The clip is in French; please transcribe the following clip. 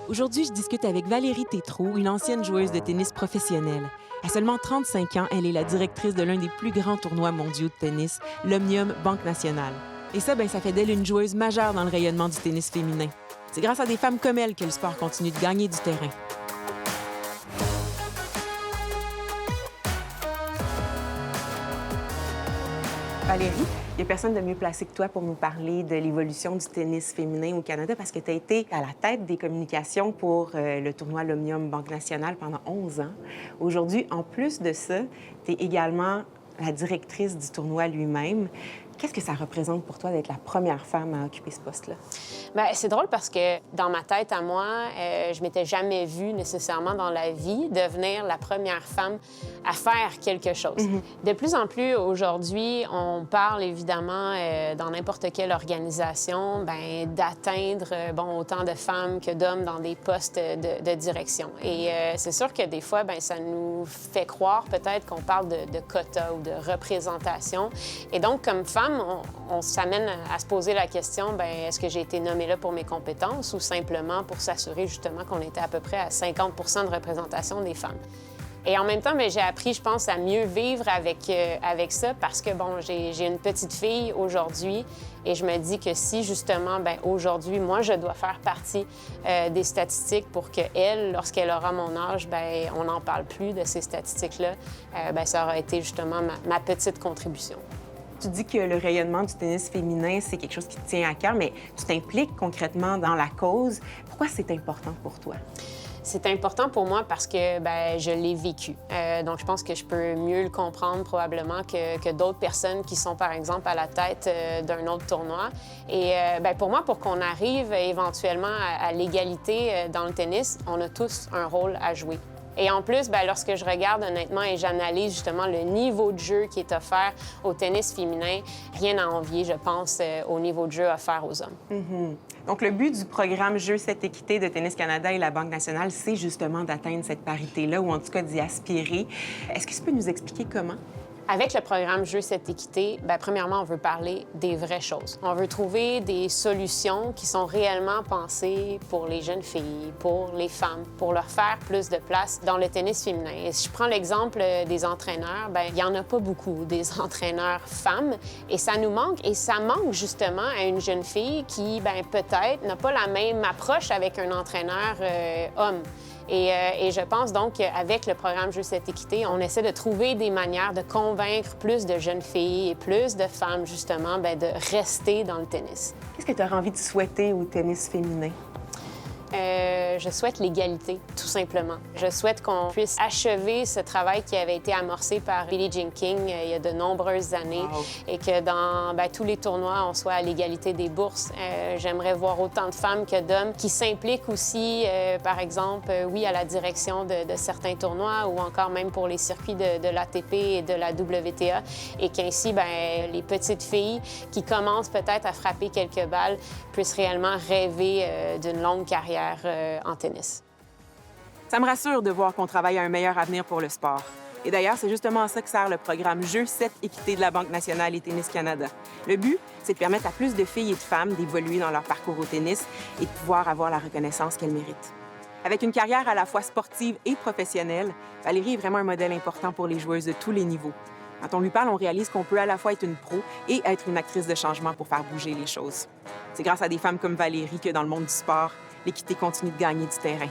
Aujourd'hui, je discute avec Valérie Tétrault, une ancienne joueuse de tennis professionnelle. À seulement 35 ans, elle est la directrice de l'un des plus grands tournois mondiaux de tennis, l'Omnium Banque Nationale. Et ça, ça fait d'elle une joueuse majeure dans le rayonnement du tennis féminin. C'est grâce à des femmes comme elle que le sport continue de gagner du terrain. Valérie, il n'y a personne de mieux placé que toi pour nous parler de l'évolution du tennis féminin au Canada parce que tu as été à la tête des communications pour le tournoi L'Omnium Banque Nationale pendant 11 ans. Aujourd'hui, en plus de ça, tu es également la directrice du tournoi lui-même. Qu'est-ce que ça représente pour toi d'être la première femme à occuper ce poste-là? Bien, c'est drôle parce que dans ma tête à moi, je m'étais jamais vue nécessairement dans la vie devenir la première femme à faire quelque chose. De plus en plus aujourd'hui, on parle évidemment dans n'importe quelle organisation d'atteindre autant de femmes que d'hommes dans des postes de direction. Et c'est sûr que des fois, ça nous fait croire peut-être qu'on parle de quotas ou de représentation. Et donc, comme femme, on s'amène à se poser la question, est-ce que j'ai été nommée là pour mes compétences ou simplement pour s'assurer justement qu'on était à peu près à 50 de représentation des femmes? Et en même temps, j'ai appris, je pense, à mieux vivre avec ça parce que, j'ai une petite fille aujourd'hui et je me dis que si, justement, aujourd'hui, moi, je dois faire partie des statistiques pour qu'elle, lorsqu'elle aura mon âge, on n'en parle plus de ces statistiques-là, ça aura été justement ma petite contribution. Tu dis que le rayonnement du tennis féminin, c'est quelque chose qui te tient à cœur, mais tu t'impliques concrètement dans la cause. Pourquoi c'est important pour toi? C'est important pour moi parce que je l'ai vécu. Donc, je pense que je peux mieux le comprendre probablement que d'autres personnes qui sont, par exemple, à la tête d'un autre tournoi. Et pour moi, pour qu'on arrive éventuellement à l'égalité dans le tennis, on a tous un rôle à jouer. Et en plus, lorsque je regarde honnêtement et j'analyse justement le niveau de jeu qui est offert au tennis féminin, rien à envier, je pense, au niveau de jeu offert aux hommes. Donc, le but du programme Jeux 7 équité de Tennis Canada et la Banque nationale, c'est justement d'atteindre cette parité-là, ou en tout cas d'y aspirer. Est-ce que tu peux nous expliquer comment? Avec le programme Jeux 7 équité, premièrement, on veut parler des vraies choses. On veut trouver des solutions qui sont réellement pensées pour les jeunes filles, pour les femmes, pour leur faire plus de place dans le tennis féminin. Et si je prends l'exemple des entraîneurs, il n'y en a pas beaucoup, des entraîneurs femmes, et ça nous manque. Et ça manque justement à une jeune fille qui, peut-être, n'a pas la même approche avec un entraîneur homme. Et je pense donc qu'avec le programme Jeux 7 équité, on essaie de trouver des manières de convaincre plus de jeunes filles et plus de femmes, justement, de rester dans le tennis. Qu'est-ce que tu aurais envie de souhaiter au tennis féminin? Je souhaite l'égalité, tout simplement. Je souhaite qu'on puisse achever ce travail qui avait été amorcé par Billie Jean King il y a de nombreuses années. Wow. Et que dans tous les tournois, on soit à l'égalité des bourses. J'aimerais voir autant de femmes que d'hommes qui s'impliquent aussi, par exemple, à la direction de certains tournois ou encore même pour les circuits de l'ATP et de la WTA. Et qu'ainsi, les petites filles qui commencent peut-être à frapper quelques balles puissent réellement rêver d'une longue carrière en tennis. Ça me rassure de voir qu'on travaille à un meilleur avenir pour le sport. Et d'ailleurs, c'est justement à ça que sert le programme Jeux 7 équité de la Banque nationale et Tennis Canada. Le but, c'est de permettre à plus de filles et de femmes d'évoluer dans leur parcours au tennis et de pouvoir avoir la reconnaissance qu'elles méritent. Avec une carrière à la fois sportive et professionnelle, Valérie est vraiment un modèle important pour les joueuses de tous les niveaux. Quand on lui parle, on réalise qu'on peut à la fois être une pro et être une actrice de changement pour faire bouger les choses. C'est grâce à des femmes comme Valérie que dans le monde du sport, l'équité continue de gagner du terrain.